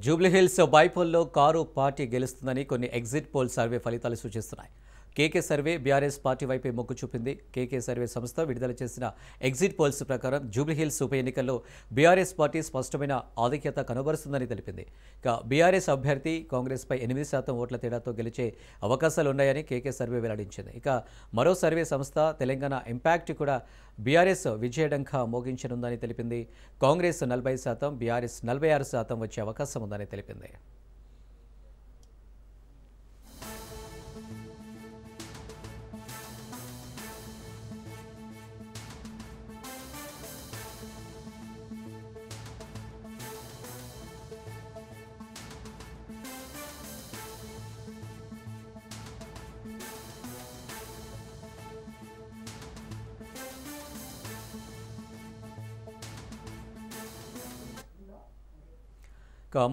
Jubilee Hills బైపోల్లో car party గెలుస్తుందని కొన్ని exit poll survey ఫలితాలు సూచిస్తున్నాయి. కేకే సర్వే బీఆర్ఎస్ పార్టీ వైపే మొగ్గు చూపింది. కేకే సర్వే సంస్థ విడుదల చేసిన ఎగ్జిట్ పోల్స్ ప్రకారం జూబ్లీహిల్స్ ఉప ఎన్నికల్లో బీఆర్ఎస్ పార్టీ స్పష్టమైన ఆధిక్యత కనబరుస్తుందని తెలిపింది. ఇక బీఆర్ఎస్ అభ్యర్థి కాంగ్రెస్పై 8% ఓట్ల తేడాతో గెలిచే అవకాశాలున్నాయని కేకే సర్వే వెల్లడించింది. ఇక మరో సర్వే సంస్థ తెలంగాణ ఇంపాక్ట్ కూడా బీఆర్ఎస్ విజయడంకా మోగించనుందని తెలిపింది. కాంగ్రెస్ 40%, బీఆర్ఎస్ 46% వచ్చే అవకాశం ఉందని తెలిపింది.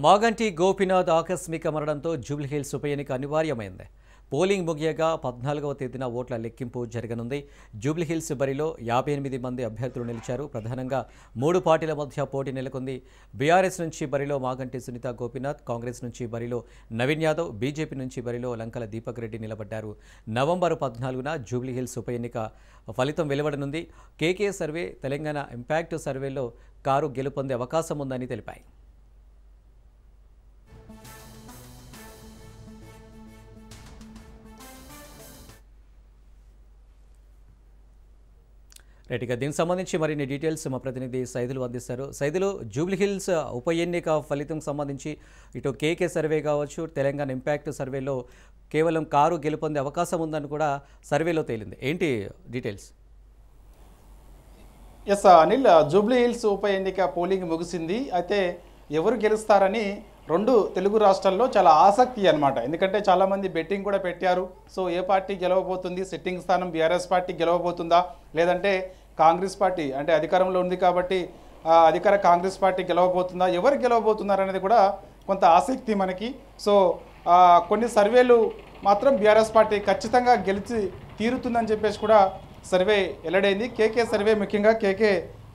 మాగంటి గోపీనాథ్ ఆకస్మిక మరణంతో జూబ్లీహిల్స్ ఉప ఎన్నిక అనివార్యమైంది. పోలింగ్ ముగియగా 14వ తేదీన ఓట్ల లెక్కింపు జరగనుంది. జూబ్లీహిల్స్ బరిలో 58 మంది అభ్యర్థులు నిలిచారు. ప్రధానంగా 3 పార్టీల మధ్య పోటీ నెలకొంది. బీఆర్ఎస్ నుంచి బరిలో మాగంటి సునీత గోపీనాథ్, కాంగ్రెస్ నుంచి బరిలో నవీన్ యాదవ్, బీజేపీ నుంచి బరిలో లంకల దీపక్ రెడ్డి నిలబడ్డారు. నవంబర్ 14న జూబ్లీహిల్స్ ఉప ఎన్నిక ఫలితం వెలువడనుంది. కేకే సర్వే, తెలంగాణ ఇంపాక్ట్ సర్వేలో కారు గెలుపొందే అవకాశం ఉందని తెలిపాయి. రైట్గా దీనికి సంబంధించి మరిన్ని డీటెయిల్స్ మా ప్రతినిధి సైదులు అందిస్తారు. సైదులు, జూబ్లీహిల్స్ ఉప ఎన్నిక ఫలితం సంబంధించి ఇటు కేకే సర్వే కావచ్చు, తెలంగాణ ఇంపాక్ట్ సర్వేలో కేవలం కారు గెలుపొందే అవకాశం ఉందని కూడా సర్వేలో తేలింది. ఏంటి డీటెయిల్స్? ఎస్ అనిల్, జూబ్లీహిల్స్ ఉప ఎన్నిక పోలింగ్ ముగిసింది. అయితే ఎవరు గెలుస్తారని రెండు తెలుగు రాష్ట్రాల్లో చాలా ఆసక్తి అనమాట. ఎందుకంటే చాలామంది బెట్టింగ్ కూడా పెట్టారు. సో ఏ పార్టీ గెలవబోతుంది, సిట్టింగ్ స్థానం బీఆర్ఎస్ పార్టీ గెలవబోతుందా, లేదంటే కాంగ్రెస్ పార్టీ అంటే అధికారంలో ఉంది కాబట్టి అధికార కాంగ్రెస్ పార్టీ గెలవబోతుందా, ఎవరు గెలవబోతున్నారు అనేది కూడా కొంత ఆసక్తి మనకి. సో కొన్ని సర్వేలు మాత్రం బీఆర్ఎస్ పార్టీ ఖచ్చితంగా గెలిచి తీరుతుందని చెప్పేసి కూడా సర్వే వెల్లడైంది. కేకే సర్వే, ముఖ్యంగా కేకే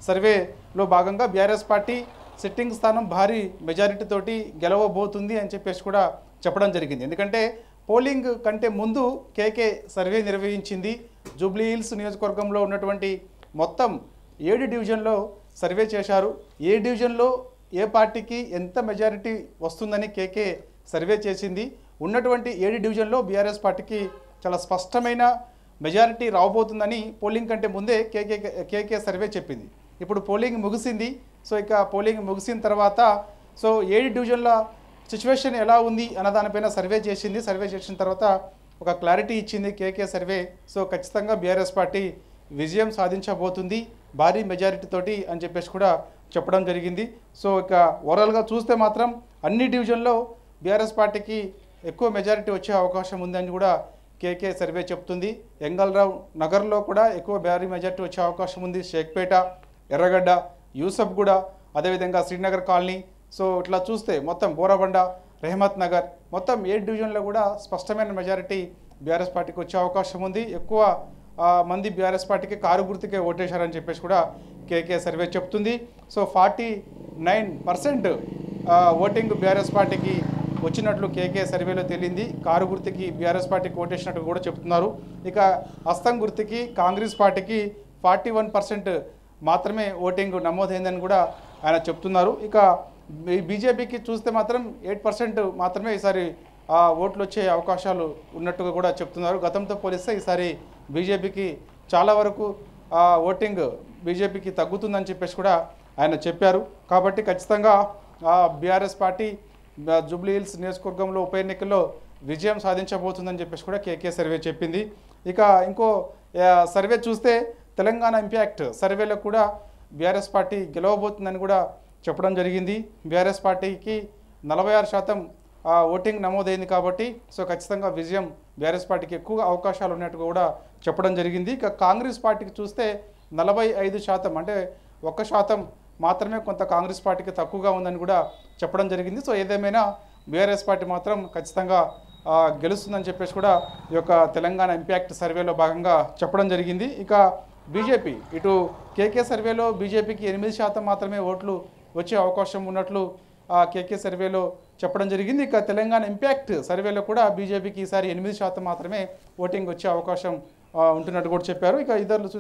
సర్వేలో భాగంగా బీఆర్ఎస్ పార్టీ సిట్టింగ్ స్థానం భారీ మెజారిటీ తోటి గెలవబోతుంది అని చెప్పేసి కూడా చెప్పడం జరిగింది. ఎందుకంటే పోలింగ్ కంటే ముందు కేకే సర్వే నిర్వహించింది. జూబ్లీహిల్స్ నియోజకవర్గంలో ఉన్నటువంటి మొత్తం 7 డివిజన్లో సర్వే చేశారు. ఏ డివిజన్లో ఏ పార్టీకి ఎంత మెజారిటీ వస్తుందని కేకే సర్వే చేసింది. ఉన్నటువంటి 7 డివిజన్లో బీఆర్ఎస్ పార్టీకి చాలా స్పష్టమైన మెజారిటీ రాబోతుందని పోలింగ్ కంటే ముందే కేకే సర్వే చెప్పింది. ఇప్పుడు పోలింగ్ ముగిసింది. సో ఇక పోలింగ్ ముగిసిన తర్వాత 7 డివిజన్ల సిచ్యువేషన్ ఎలా ఉంది అన్న దానిపైన సర్వే చేసింది. సర్వే చేసిన తర్వాత ఒక క్లారిటీ ఇచ్చింది కేకే సర్వే. సో ఖచ్చితంగా బీఆర్ఎస్ పార్టీ విజయం సాధించబోతుంది భారీ మెజారిటీ తోటి అని చెప్పేసి కూడా చెప్పడం జరిగింది. సో ఇక ఓవరాల్గా చూస్తే మాత్రం అన్ని డివిజన్లో బీఆర్ఎస్ పార్టీకి ఎక్కువ మెజారిటీ వచ్చే అవకాశం ఉందని కూడా కేకే సర్వే చెప్తుంది. ఎంగల్రావు నగర్లో కూడా ఎక్కువ భారీ మెజారిటీ వచ్చే అవకాశం ఉంది. షేక్పేట, ఎర్రగడ్డ, యూసఫ్గూడ, అదేవిధంగా శ్రీనగర్ కాలనీ. సో ఇట్లా చూస్తే మొత్తం బోరబండ, రెహమత్ నగర్, మొత్తం 7 డివిజన్లో కూడా స్పష్టమైన మెజారిటీ బీఆర్ఎస్ పార్టీకి వచ్చే అవకాశం ఉంది. ఎక్కువ మంది బీఆర్ఎస్ పార్టీకి కారు గుర్తుకే ఓటేశారని చెప్పేసి కూడా కేకే సర్వే చెప్తుంది. సో 49% ఓటింగ్ బీఆర్ఎస్ పార్టీకి వచ్చినట్లు కేకే సర్వేలో తేలింది. కారు గుర్తుకి బీఆర్ఎస్ పార్టీకి ఓటేసినట్టు కూడా చెప్తున్నారు. ఇక హస్తం గుర్తుకి కాంగ్రెస్ పార్టీకి 41% మాత్రమే ఓటింగ్ నమోదైందని కూడా ఆయన చెప్తున్నారు. ఇక బీజేపీకి చూస్తే మాత్రం 8% మాత్రమే ఈసారి ఓట్లు వచ్చే అవకాశాలు ఉన్నట్టుగా కూడా చెప్తున్నారు. గతంతో పోలిస్తే ఈసారి బీజేపీకి చాలా వరకు ఓటింగ్ బీజేపీకి తగ్గుతుందని చెప్పేసి కూడా ఆయన చెప్పారు. కాబట్టి ఖచ్చితంగా బీఆర్ఎస్ పార్టీ జూబ్లీహిల్స్ నియోజకవర్గంలో ఉప ఎన్నికల్లో విజయం సాధించబోతుందని చెప్పేసి కూడా కేకే సర్వే చెప్పింది. ఇక ఇంకో సర్వే చూస్తే తెలంగాణ ఇంపాక్ట్ సర్వేలో కూడా బీఆర్ఎస్ పార్టీ గెలవబోతుందని కూడా చెప్పడం జరిగింది. బీఆర్ఎస్ పార్టీకి 46% ఓటింగ్ నమోదైంది కాబట్టి సో ఖచ్చితంగా విజయం బీఆర్ఎస్ పార్టీకి ఎక్కువ అవకాశాలు ఉన్నట్టుగా కూడా చెప్పడం జరిగింది. ఇక కాంగ్రెస్ పార్టీకి చూస్తే 45%, అంటే 1% మాత్రమే కొంత కాంగ్రెస్ పార్టీకి తక్కువగా ఉందని కూడా చెప్పడం జరిగింది. సో ఏదేమైనా బీఆర్ఎస్ పార్టీ మాత్రం ఖచ్చితంగా గెలుస్తుందని చెప్పేసి కూడా ఈ యొక్క తెలంగాణ ఇంపాక్ట్ సర్వేలో భాగంగా చెప్పడం జరిగింది. ఇక బీజేపీ ఇటు కేకే సర్వేలో బీజేపీకి 8% మాత్రమే ఓట్లు వచ్చే అవకాశం ఉన్నట్లు కేకే సర్వేలో చెప్పడం జరిగింది. ఇక తెలంగాణ ఇంపాక్ట్ సర్వేలో కూడా బీజేపీకి ఈసారి 8% మాత్రమే ఓటింగ్ వచ్చే అవకాశం ఉంటున్నట్టు కూడా చెప్పారు. ఇక ఇతరులు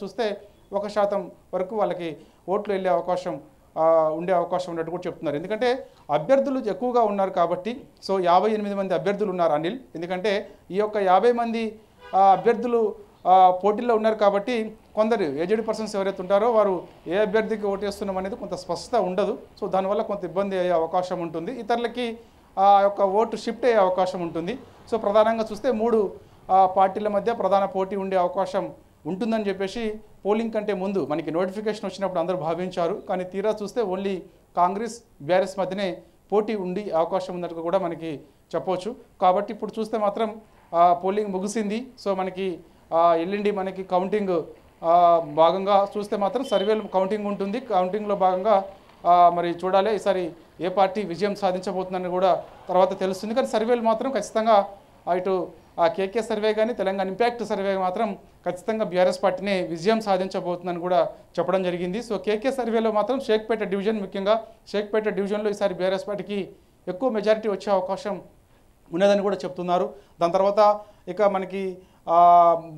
చూస్తే 1% వరకు వాళ్ళకి ఓట్లు వెళ్ళే అవకాశం ఉండే అవకాశం ఉన్నట్టు కూడా చెప్తున్నారు. ఎందుకంటే అభ్యర్థులు ఎక్కువగా ఉన్నారు కాబట్టి, సో 58 మంది అభ్యర్థులు ఉన్నారు అనిల్. ఎందుకంటే ఈ యొక్క 50 మంది అభ్యర్థులు పోటీల్లో ఉన్నారు కాబట్టి కొందరు ఏజ్డ్ పర్సన్స్ ఎవరైతే ఉంటారో వారు ఏ అభ్యర్థికి ఓటేస్తున్నాం అనేది కొంత స్పష్టత ఉండదు. సో దానివల్ల కొంత ఇబ్బంది అయ్యే అవకాశం ఉంటుంది. ఇతరులకి ఆ యొక్క ఓటు షిఫ్ట్ అయ్యే అవకాశం ఉంటుంది. సో ప్రధానంగా చూస్తే 3 పార్టీల మధ్య ప్రధాన పోటీ ఉండే అవకాశం ఉంటుందని చెప్పేసి పోలింగ్ కంటే ముందు మనకి నోటిఫికేషన్ వచ్చినప్పుడు అందరూ భావించారు. కానీ తీరా చూస్తే ఓన్లీ కాంగ్రెస్ బీఆర్ఎస్ మధ్యనే పోటీ ఉండి అవకాశం ఉన్నట్టు కూడా మనకి చెప్పవచ్చు. కాబట్టి ఇప్పుడు చూస్తే మాత్రం పోలింగ్ ముగిసింది. సో మనకి ఎల్లుండి మనకి కౌంటింగ్ భాగంగా చూస్తే మాత్రం సర్వేలు కౌంటింగ్ ఉంటుంది. కౌంటింగ్లో భాగంగా మరి చూడాలి ఈసారి ఏ పార్టీ విజయం సాధించబోతుందని కూడా తర్వాత తెలుస్తుంది. కానీ సర్వేలు మాత్రం ఖచ్చితంగా ఇటు కేకే సర్వే కానీ తెలంగాణ ఇంపాక్ట్ సర్వే మాత్రం ఖచ్చితంగా బీఆర్ఎస్ పార్టీనే విజయం సాధించబోతుందని కూడా చెప్పడం జరిగింది. సో కేకే సర్వేలో మాత్రం షేక్పేట డివిజన్, ముఖ్యంగా షేక్పేట డివిజన్లో ఈసారి బీఆర్ఎస్ పార్టీకి ఎక్కువ మెజారిటీ వచ్చే అవకాశం ఉన్నదని కూడా చెప్తున్నారు. దాని తర్వాత ఇక మనకి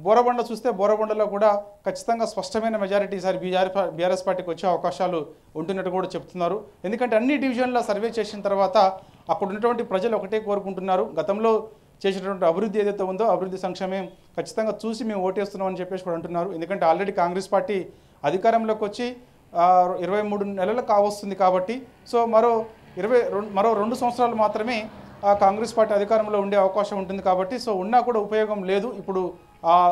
బోరబండ చూస్తే బోరబండలో కూడా ఖచ్చితంగా స్పష్టమైన మెజారిటీ ఈసారి బీఆర్ఎస్ పార్టీకి వచ్చే అవకాశాలు ఉంటున్నట్టు కూడా చెప్తున్నారు. ఎందుకంటే అన్ని డివిజన్ల సర్వే చేసిన తర్వాత అక్కడ ఉన్నటువంటి ప్రజలు ఒకటే కోరుకుంటున్నారు, గతంలో చేసినటువంటి అభివృద్ధి ఏదైతే ఉందో అభివృద్ధి సంక్షేమం ఖచ్చితంగా చూసి మేము ఓటేస్తున్నాం అని చెప్పేసి కూడా అంటున్నారు. ఎందుకంటే ఆల్రెడీ కాంగ్రెస్ పార్టీ అధికారంలోకి వచ్చి 23 నెలలు కావస్తుంది కాబట్టి సో మరో 2 సంవత్సరాలు మాత్రమే కాంగ్రెస్ పార్టీ అధికారంలో ఉండే అవకాశం ఉంటుంది కాబట్టి సో ఉన్నా కూడా ఉపయోగం లేదు, ఇప్పుడు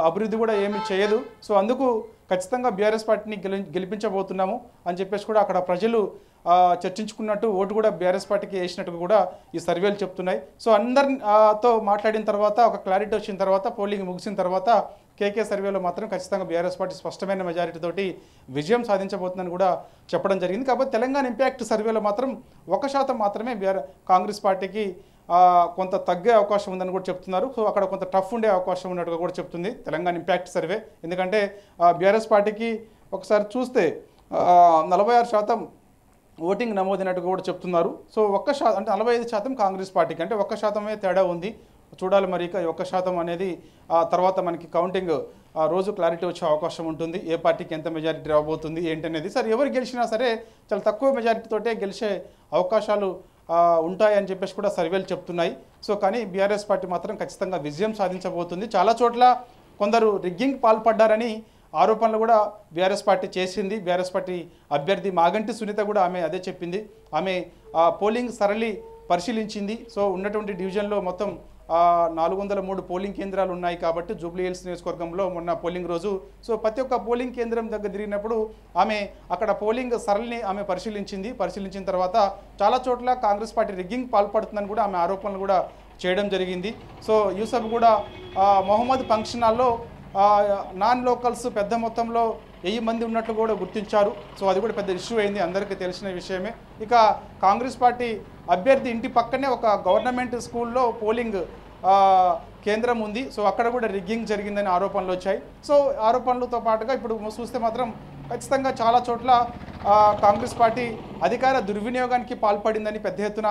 అభివృద్ధి కూడా ఏమీ చేయదు. సో అందుకు ఖచ్చితంగా బీఆర్ఎస్ పార్టీని గెలిపించబోతున్నాము అని చెప్పేసి కూడా అక్కడ ప్రజలు చర్చించుకున్నట్టు ఓటు కూడా బీఆర్ఎస్ పార్టీకి వేసినట్టు కూడా ఈ సర్వేలు చెప్తున్నాయి. సో అందరితో మాట్లాడిన తర్వాత ఒక క్లారిటీ వచ్చిన తర్వాత పోలింగ్ ముగిసిన తర్వాత కేకే సర్వేలో మాత్రం ఖచ్చితంగా బీఆర్ఎస్ పార్టీ స్పష్టమైన మెజారిటీతోటి విజయం సాధించబోతుందని కూడా చెప్పడం జరిగింది. కాబట్టి తెలంగాణ ఇంపాక్ట్ సర్వేలో మాత్రం 1% మాత్రమే కాంగ్రెస్ పార్టీకి కొంత తగ్గే అవకాశం ఉందని కూడా చెప్తున్నారు. సో అక్కడ కొంత టఫ్ ఉండే అవకాశం ఉన్నట్టుగా కూడా చెప్తుంది తెలంగాణ ఇంపాక్ట్ సర్వే. ఎందుకంటే బీఆర్ఎస్ పార్టీకి ఒకసారి చూస్తే 46% ఓటింగ్ నమోదైనట్టుగా కూడా చెప్తున్నారు. సో 1% అంటే 45% కాంగ్రెస్ పార్టీకి, అంటే 1% తేడా ఉంది. చూడాలి మరి ఇక 1% అనేది తర్వాత మనకి కౌంటింగ్ రోజు క్లారిటీ వచ్చే అవకాశం ఉంటుంది, ఏ పార్టీకి ఎంత మెజారిటీ రాబోతుంది ఏంటనేది. సరే ఎవరు గెలిచినా సరే చాలా తక్కువ మెజారిటీతోటే గెలిచే అవకాశాలు ఉంటాయని చెప్పేసి కూడా సర్వేలు చెప్తున్నాయి. సో కానీ బీఆర్ఎస్ పార్టీ మాత్రం ఖచ్చితంగా విజయం సాధించబోతుంది. చాలా చోట్ల కొందరు రిగ్గింగ్ పాల్పడ్డారని ఆరోపణలు కూడా బీఆర్ఎస్ పార్టీ చేసింది. బీఆర్ఎస్ పార్టీ అభ్యర్థి మాగంటి సునీత కూడా ఆమె అదే చెప్పింది. ఆమె పోలింగ్ సరళి పరిశీలించింది. సో ఉన్నటువంటి డివిజన్లో మొత్తం 403 పోలింగ్ కేంద్రాలు ఉన్నాయి కాబట్టి జూబ్లీ హిల్స్ నియోజకవర్గంలో మొన్న పోలింగ్ రోజు సో ప్రతి ఒక్క పోలింగ్ కేంద్రం దగ్గర తిరిగినప్పుడు ఆమె అక్కడ పోలింగ్ సరళిని ఆమె పరిశీలించిన తర్వాత చాలా చోట్ల కాంగ్రెస్ పార్టీ రిగ్గింగ్ పాల్పడుతుందని కూడా ఆమె ఆరోపణలు కూడా చేయడం జరిగింది. సో యూసఫ్ కూడా మొహమ్మద్ ఫంక్షన్ హాల్లో నాన్ లోకల్స్ పెద్ద మొత్తంలో 1000 మంది ఉన్నట్లు కూడా గుర్తించారు. సో అది కూడా పెద్ద ఇష్యూ అయింది, అందరికీ తెలిసిన విషయమే. ఇక కాంగ్రెస్ పార్టీ అభ్యర్థి ఇంటి పక్కనే ఒక గవర్నమెంట్ స్కూల్లో పోలింగ్ కేంద్రం ఉంది. సో అక్కడ కూడా రిగ్గింగ్ జరిగిందని ఆరోపణలు వచ్చాయి. సో ఆరోపణలతో పాటుగా ఇప్పుడు చూస్తే మాత్రం ఖచ్చితంగా చాలా చోట్ల కాంగ్రెస్ పార్టీ అధికార దుర్వినియోగానికి పాల్పడిందని పెద్ద ఎత్తున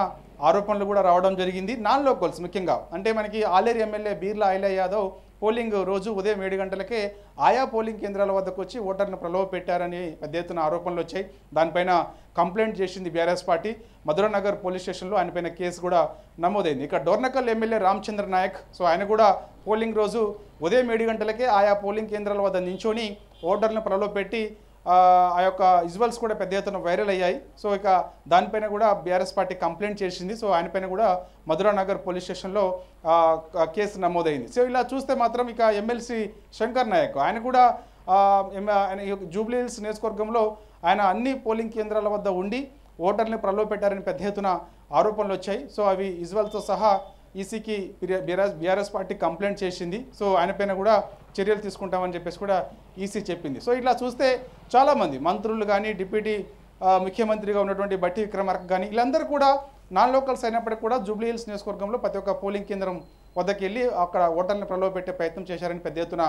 ఆరోపణలు కూడా రావడం జరిగింది. నాన్ లోకల్స్ ముఖ్యంగా అంటే మనకి ఆలేరు ఎమ్మెల్యే బీర్లా ఐలయ్య యాదవ్ పోలింగ్ రోజు ఉదయం 7 గంటలకే ఆయా పోలింగ్ కేంద్రాల వద్దకు వచ్చి ఓటర్ను ప్రలోభ పెట్టారని పెద్ద ఎత్తున ఆరోపణలు వచ్చాయి. దానిపైన కంప్లైంట్ చేసింది బీఆర్ఎస్ పార్టీ. మధురానగర్ పోలీస్ స్టేషన్లో ఆయనపైన కేసు కూడా నమోదైంది. ఇక డోర్నకల్ ఎమ్మెల్యే రామచంద్ర నాయక్ సో ఆయన కూడా పోలింగ్ రోజు ఉదయం 7 గంటలకే ఆయా పోలింగ్ కేంద్రాల వద్ద నించొని ఓటర్లను ప్రలోభ పెట్టి ఆ యొక్క విజువల్స్ కూడా పెద్ద ఎత్తున వైరల్ అయ్యాయి. సో ఇక దానిపైన కూడా బీఆర్ఎస్ పార్టీ కంప్లైంట్ చేసింది. సో ఆయనపైన కూడా మధురానగర్ పోలీస్ స్టేషన్లో కేసు నమోదైంది. సో ఇలా చూస్తే మాత్రం ఇక ఎమ్మెల్సీ శంకర్ నాయక్ ఆయన కూడా జూబ్లీ హిల్స్ నియోజకవర్గంలో ఆయన అన్ని పోలింగ్ కేంద్రాల వద్ద ఉండి ఓటర్ని ప్రలోభ పెట్టారని పెద్ద ఎత్తున ఆరోపణలు వచ్చాయి. సో అవి విజువల్తో సహా ఈసీకి బీఆర్ఎస్ పార్టీ కంప్లైంట్ చేసింది. సో ఆయనపైన కూడా చర్యలు తీసుకుంటామని చెప్పేసి కూడా ఈసీ చెప్పింది. సో ఇట్లా చూస్తే చాలామంది మంత్రులు కానీ డిప్యూటీ ముఖ్యమంత్రిగా ఉన్నటువంటి బట్టి విక్రమార్క కానీ వీళ్ళందరూ కూడా నాన్ లోకల్స్ అయినప్పటికీ కూడా జూబ్లీ హిల్స్ నియోజకవర్గంలో ప్రతి ఒక్క పోలింగ్ కేంద్రం వద్దకు వెళ్ళి అక్కడ ఓటర్లను ప్రలోభ పెట్టే ప్రయత్నం చేశారని పెద్ద ఎత్తున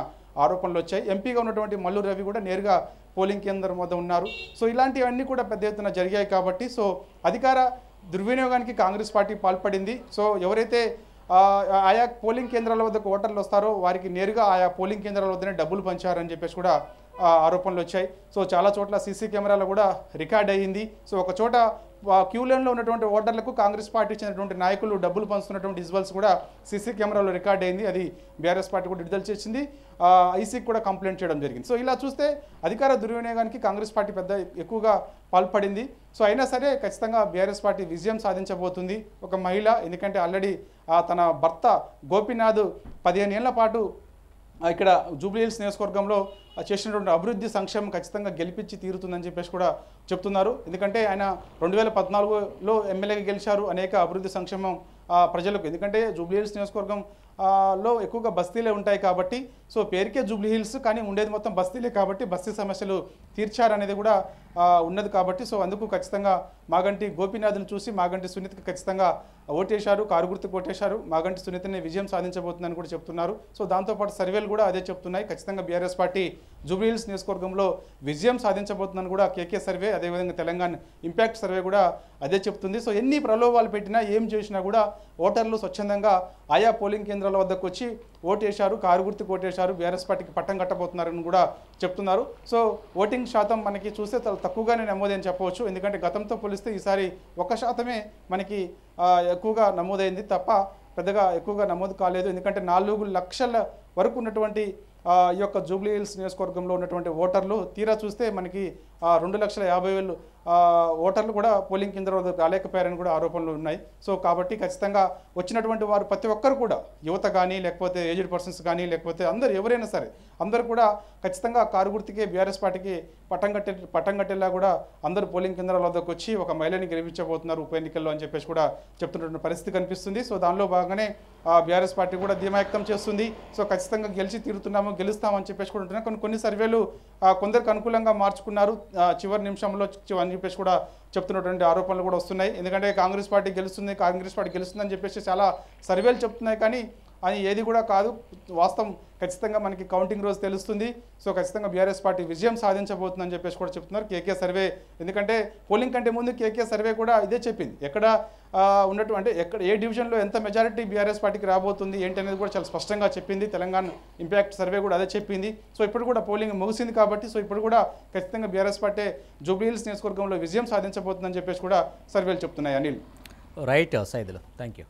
ఆరోపణలు వచ్చాయి. ఎంపీగా ఉన్నటువంటి మల్లు రవి కూడా నేరుగా పోలింగ్ కేంద్రం వద్ద ఉన్నారు. సో ఇలాంటివన్నీ కూడా పెద్ద ఎత్తున జరిగాయి కాబట్టి సో అధికార దుర్వినియోగానికి కాంగ్రెస్ పార్టీ పాల్పడింది. సో ఎవరైతే ఆయా పోలింగ్ కేంద్రాల వద్దకు ఓటర్లు వస్తారో వారికి నేరుగా ఆయా పోలింగ్ కేంద్రాల వద్దనే డబ్బులు పంచారని చెప్పేసి కూడా ఆరోపణలు వచ్చాయి. సో చాలా చోట్ల సీసీ కెమెరాలు కూడా రికార్డ్ అయ్యింది. సో ఒక చోట క్యూ లైన్లో ఉన్నటువంటి ఓటర్లకు కాంగ్రెస్ పార్టీ చెందినటువంటి నాయకులు డబ్బులు పంచుతున్నటువంటి విజువల్స్ కూడా సీసీ కెమెరాలో రికార్డ్ అయింది. అది బీఆర్ఎస్ పార్టీ కూడా విడుదల చేసింది, ఐసీకి కూడా కంప్లైంట్ చేయడం జరిగింది. సో ఇలా చూస్తే అధికార దుర్వినియోగానికి కాంగ్రెస్ పార్టీ ఎక్కువగా పాల్పడింది. సో అయినా సరే ఖచ్చితంగా బీఆర్ఎస్ పార్టీ విజయం సాధించబోతుంది. ఒక మహిళ, ఎందుకంటే ఆల్రెడీ తన భర్త గోపీనాథ్ 15 ఏళ్ల పాటు ఇక్కడ జూబ్లీహిల్స్ నియోజకవర్గంలో చేసినటువంటి అభివృద్ధి సంక్షేమం ఖచ్చితంగా గెలిపించి తీరుతుందని చెప్పేసి కూడా చెప్తున్నారు. ఎందుకంటే ఆయన 2014లో ఎమ్మెల్యేగా గెలిచారు. అనేక అభివృద్ధి సంక్షేమం ప్రజలకు, ఎందుకంటే జూబ్లీహిల్స్ నియోజకవర్గం లో ఎక్కువగా బస్తీలే ఉంటాయి కాబట్టి, సో పేరుకే జూబ్లీహిల్స్ కానీ ఉండేది మొత్తం బస్తీలే కాబట్టి బస్తీ సమస్యలు తీర్చారనేది కూడా ఉన్నది కాబట్టి, సో అందుకు ఖచ్చితంగా మాగంటి గోపీనాథ్ని చూసి మాగంటి సునీతకి ఖచ్చితంగా ఓటేశారు, కారు గుర్తుకు ఓటేశారు. మాగంటి సునీతని విజయం సాధించబోతుందని కూడా చెప్తున్నారు. సో దాంతోపాటు సర్వేలు కూడా అదే చెప్తున్నాయి. ఖచ్చితంగా బీఆర్ఎస్ పార్టీ జూబ్లీహిల్స్ నియోజకవర్గంలో విజయం సాధించబోతుందని కూడా కేకే సర్వే, అదేవిధంగా తెలంగాణ ఇంపాక్ట్ సర్వే కూడా అదే చెప్తుంది. సో ఎన్ని ప్రలోభాలు పెట్టినా ఏం చేసినా కూడా ఓటర్లు స్వచ్ఛందంగా ఆయా పోలింగ్ కేంద్రాల వద్దకు వచ్చి ఓటేశారు, కారు గుర్తుకు ఓటేశారు, బీఆర్ఎస్ పార్టీకి పట్టం కట్టబోతున్నారని కూడా చెప్తున్నారు. సో ఓటింగ్ శాతం మనకి చూస్తే తక్కువగానే నమోదని చెప్పవచ్చు. ఎందుకంటే గతంతో పోలిస్తే ఈసారి 1% మనకి ఎక్కువగా నమోదైంది తప్ప పెద్దగా ఎక్కువగా నమోదు కాలేదు. ఎందుకంటే 4 లక్షల వరకు ఉన్నటువంటి ఈ యొక్క జూబ్లీహిల్స్ నియోజకవర్గంలో ఉన్నటువంటి ఓటర్లు తీరా చూస్తే మనకి 2,50,000 ఓటర్లు కూడా పోలింగ్ కేంద్రాల వద్దకు రాలేకపోయారని కూడా ఆరోపణలు ఉన్నాయి. సో కాబట్టి ఖచ్చితంగా వచ్చినటువంటి వారు ప్రతి ఒక్కరు కూడా, యువత కానీ లేకపోతే ఏజ్డ్ పర్సన్స్ కానీ లేకపోతే అందరూ ఎవరైనా సరే అందరూ కూడా ఖచ్చితంగా కారు గుర్తుకే బీఆర్ఎస్ పార్టీకి పట్టం కట్టేలా కూడా అందరూ పోలింగ్ కేంద్రాల వద్దకు వచ్చి ఒక మహిళని గెలిపించబోతున్నారు ఉప ఎన్నికల్లో అని చెప్పేసి కూడా చెప్తున్నటువంటి పరిస్థితి కనిపిస్తుంది. సో దానిలో భాగంగానే బీఆర్ఎస్ పార్టీ కూడా ధీమా వ్యక్తం చేస్తుంది. సో ఖచ్చితంగా గెలుస్తామని చెప్పేసి కూడా ఉంటున్నాయి. కొన్ని సర్వేలు కొందరికి అనుకూలంగా మార్చుకున్నారు చివరి నిమిషంలో అని చెప్పేసి కూడా చెప్తున్నటువంటి ఆరోపణలు కూడా వస్తున్నాయి. ఎందుకంటే కాంగ్రెస్ పార్టీ గెలుస్తుందని చెప్పేసి చాలా సర్వేలు చెప్తున్నాయి, కానీ అని ఏది కూడా కాదు. వాస్తవం ఖచ్చితంగా మనకి కౌంటింగ్ రోజు తెలుస్తుంది. సో ఖచ్చితంగా బీఆర్ఎస్ పార్టీ విజయం సాధించబోతుందని చెప్పేసి కూడా చెప్తున్నారు కేకే సర్వే. ఎందుకంటే పోలింగ్ కంటే ముందు కేకే సర్వే కూడా ఇదే చెప్పింది. ఎక్కడ ఉన్నటువంటి ఎక్కడ ఏ డివిజన్లో ఎంత మెజారిటీ బీఆర్ఎస్ పార్టీకి రాబోతుంది ఏంటి అనేది కూడా చాలా స్పష్టంగా చెప్పింది. తెలంగాణ ఇంపాక్ట్ సర్వే కూడా అదే చెప్పింది. సో ఇప్పుడు కూడా పోలింగ్ ముగిసింది కాబట్టి సో ఇప్పుడు కూడా ఖచ్చితంగా బీఆర్ఎస్ పార్టీ జూబ్లీహిల్స్ నియోజకవర్గంలో విజయం సాధించబోతుందని చెప్పేసి కూడా సర్వేలు చెప్తున్నాయి. Anil. Right Saidulu, thank you.